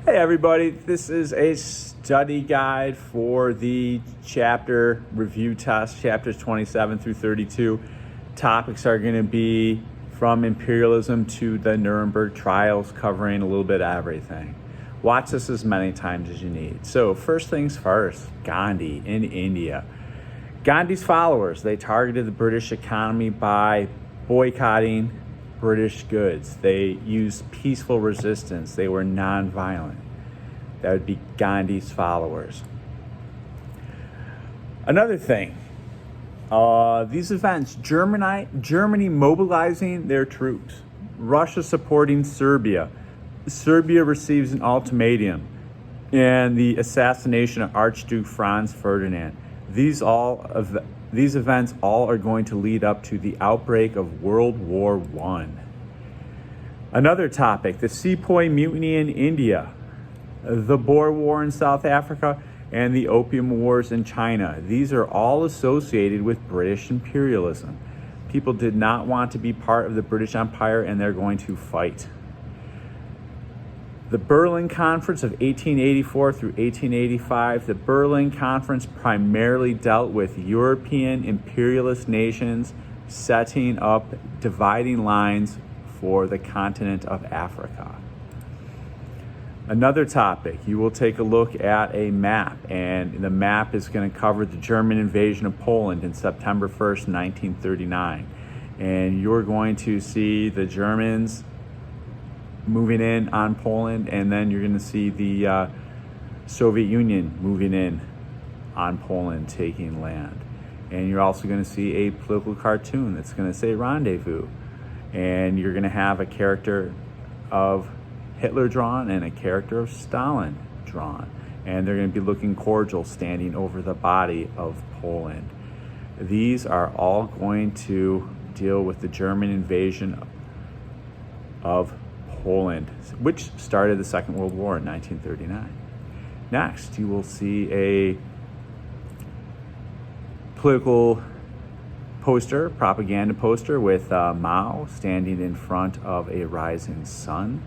Hey everybody, this is a study guide for the chapter review test, chapters 27 through 32. Topics are going to be from imperialism to the Nuremberg trials, covering a little bit of everything. Watch this as many times as you need. So first things first, Gandhi in India. Gandhi's followers, they targeted the British economy by boycotting British goods. They used peaceful resistance. They were non-violent. That would be Gandhi's followers. Another thing, these events, Germany mobilizing their troops, Russia supporting Serbia, Serbia receives an ultimatum, and the assassination of Archduke Franz Ferdinand. These events all are going to lead up to the outbreak of World War I. Another topic, the Sepoy Mutiny in India, the Boer War in South Africa, and the Opium Wars in China. These are all associated with British imperialism. People did not want to be part of the British Empire, and they're going to fight. The Berlin Conference of 1884 through 1885. The Berlin Conference primarily dealt with European imperialist nations setting up dividing lines for the continent of Africa. Another topic, you will take a look at a map, and the map is going to cover the German invasion of Poland in September 1st, 1939. And you're going to see the Germans moving in on Poland, and then you're going to see the Soviet Union moving in on Poland, taking land. And you're also going to see a political cartoon that's going to say rendezvous. And you're going to have a character of Hitler drawn and a character of Stalin drawn. And they're going to be looking cordial, standing over the body of Poland. These are all going to deal with the German invasion of Poland, which started the Second World War in 1939. Next, you will see a political poster, propaganda poster with Mao standing in front of a rising sun.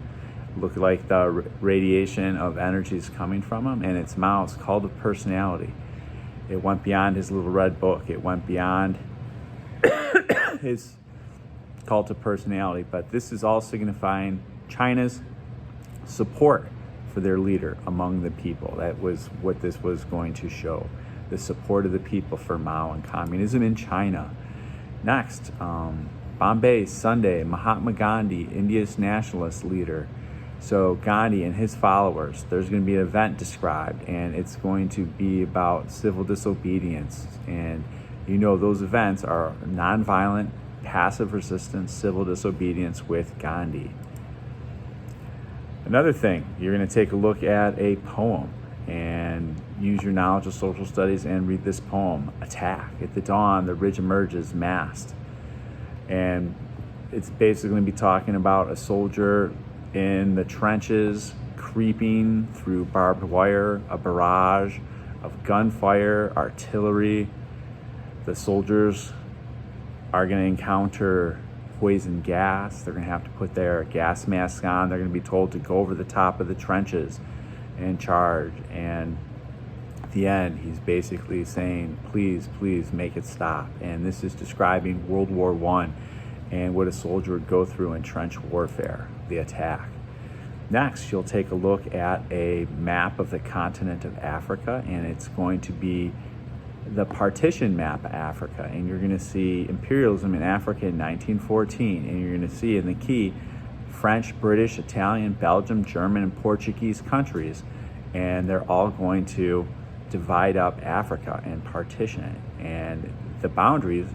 Look like the radiation of energy is coming from him, and it's Mao's cult of personality. It went beyond his little red book. It went beyond his cult of personality, but this is all signifying China's support for their leader among the people. That was what this was going to show, the support of the people for Mao and communism in China. Next, Bombay Sunday, Mahatma Gandhi, India's nationalist leader. So Gandhi and his followers, there's going to be an event described, and it's going to be about civil disobedience. And you know those events are nonviolent, passive resistance, civil disobedience with Gandhi. Another thing, you're going to take a look at a poem and use your knowledge of social studies and read this poem. Attack. At the dawn, the ridge emerges massed. And it's basically going to be talking about a soldier in the trenches, creeping through barbed wire, a barrage of gunfire, artillery. The soldiers are going to encounter poison gas. They're going to have to put their gas masks on. They're going to be told to go over the top of the trenches and charge. And at the end, he's basically saying, please, please make it stop. And this is describing World War I and what a soldier would go through in trench warfare, the attack. Next, you'll take a look at a map of the continent of Africa, and it's going to be the Partition Map Africa, and you're going to see imperialism in Africa in 1914, and you're going to see in the key French, British, Italian, Belgium, German, and Portuguese countries, and they're all going to divide up Africa and partition it. And the boundaries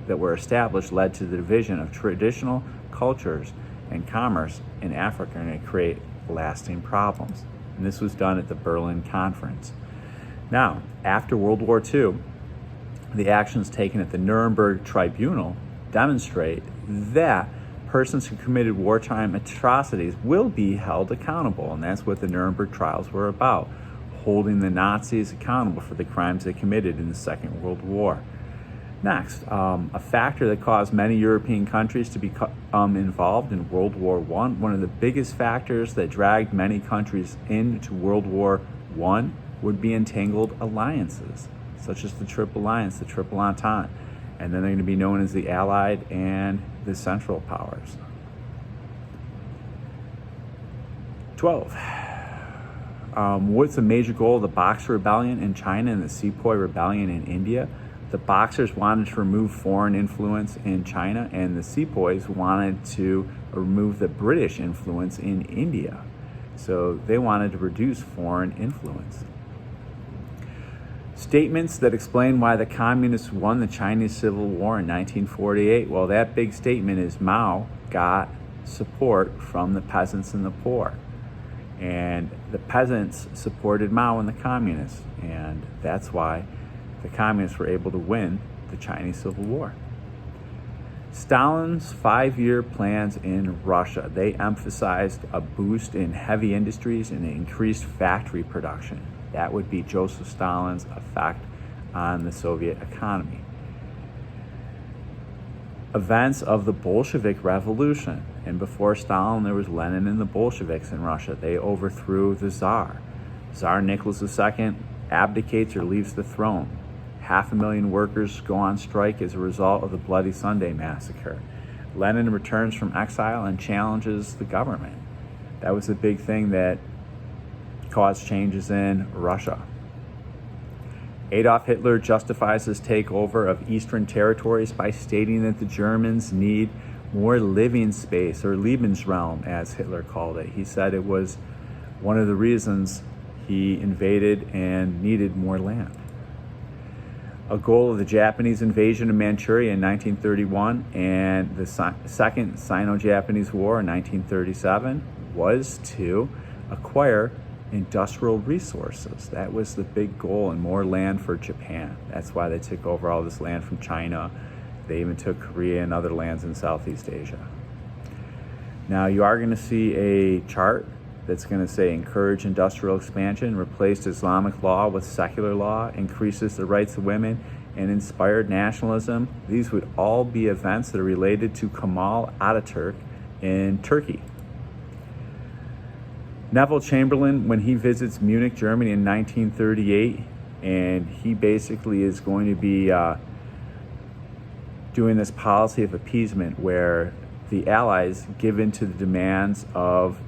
that were established led to the division of traditional cultures and commerce in Africa, and it create lasting problems. And this was done at the Berlin Conference. Now, after World War II, the actions taken at the Nuremberg Tribunal demonstrate that persons who committed wartime atrocities will be held accountable, and that's what the Nuremberg trials were about, holding the Nazis accountable for the crimes they committed in the Second World War. Next, a factor that caused many European countries to become involved in World War I. One of the biggest factors that dragged many countries into World War I would be entangled alliances, such as the Triple Alliance, the Triple Entente, and then they're going to be known as the Allied and the Central Powers. 12. What's the major goal of the Boxer Rebellion in China and the Sepoy Rebellion in India? The Boxers wanted to remove foreign influence in China, and the Sepoys wanted to remove the British influence in India. So they wanted to reduce foreign influence. Statements that explain why the communists won the Chinese Civil War in 1948. Well, that big statement is Mao got support from the peasants and the poor. And the peasants supported Mao and the communists. And that's why the communists were able to win the Chinese Civil War. Stalin's 5-year plans in Russia, they emphasized a boost in heavy industries and increased factory production. That would be Joseph Stalin's effect on the Soviet economy. Events of the Bolshevik Revolution. And before Stalin, there was Lenin and the Bolsheviks in Russia. They overthrew the Tsar. Tsar Nicholas II abdicates or leaves the throne. 500,000 workers go on strike as a result of the Bloody Sunday massacre. Lenin returns from exile and challenges the government. That was the big thing that caused changes in Russia. Adolf Hitler justifies his takeover of Eastern territories by stating that the Germans need more living space, or Lebensraum, as Hitler called it. He said it was one of the reasons he invaded and needed more land. A goal of the Japanese invasion of Manchuria in 1931 and the Second Sino-Japanese War in 1937 was to acquire industrial resources. That was the big goal, and more land for Japan. That's why they took over all this land from China. They even took Korea and other lands in Southeast Asia. Now you are going to see a chart that's going to say encourage industrial expansion, replaced Islamic law with secular law, increases the rights of women, and inspired nationalism. These would all be events that are related to Kemal Ataturk in Turkey. Neville Chamberlain, when he visits Munich, Germany in 1938, and he basically is going to be doing this policy of appeasement where the Allies give in to the demands of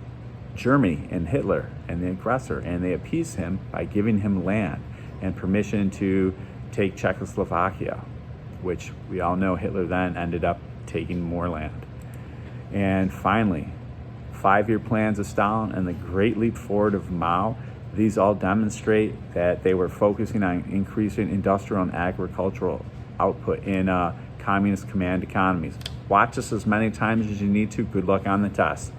Germany and Hitler and the aggressor, and they appease him by giving him land and permission to take Czechoslovakia, which we all know Hitler then ended up taking more land. And finally, 5-year plans of Stalin and the Great Leap Forward of Mao. These all demonstrate that they were focusing on increasing industrial and agricultural output in communist command economies. Watch this as many times as you need to. Good luck on the test.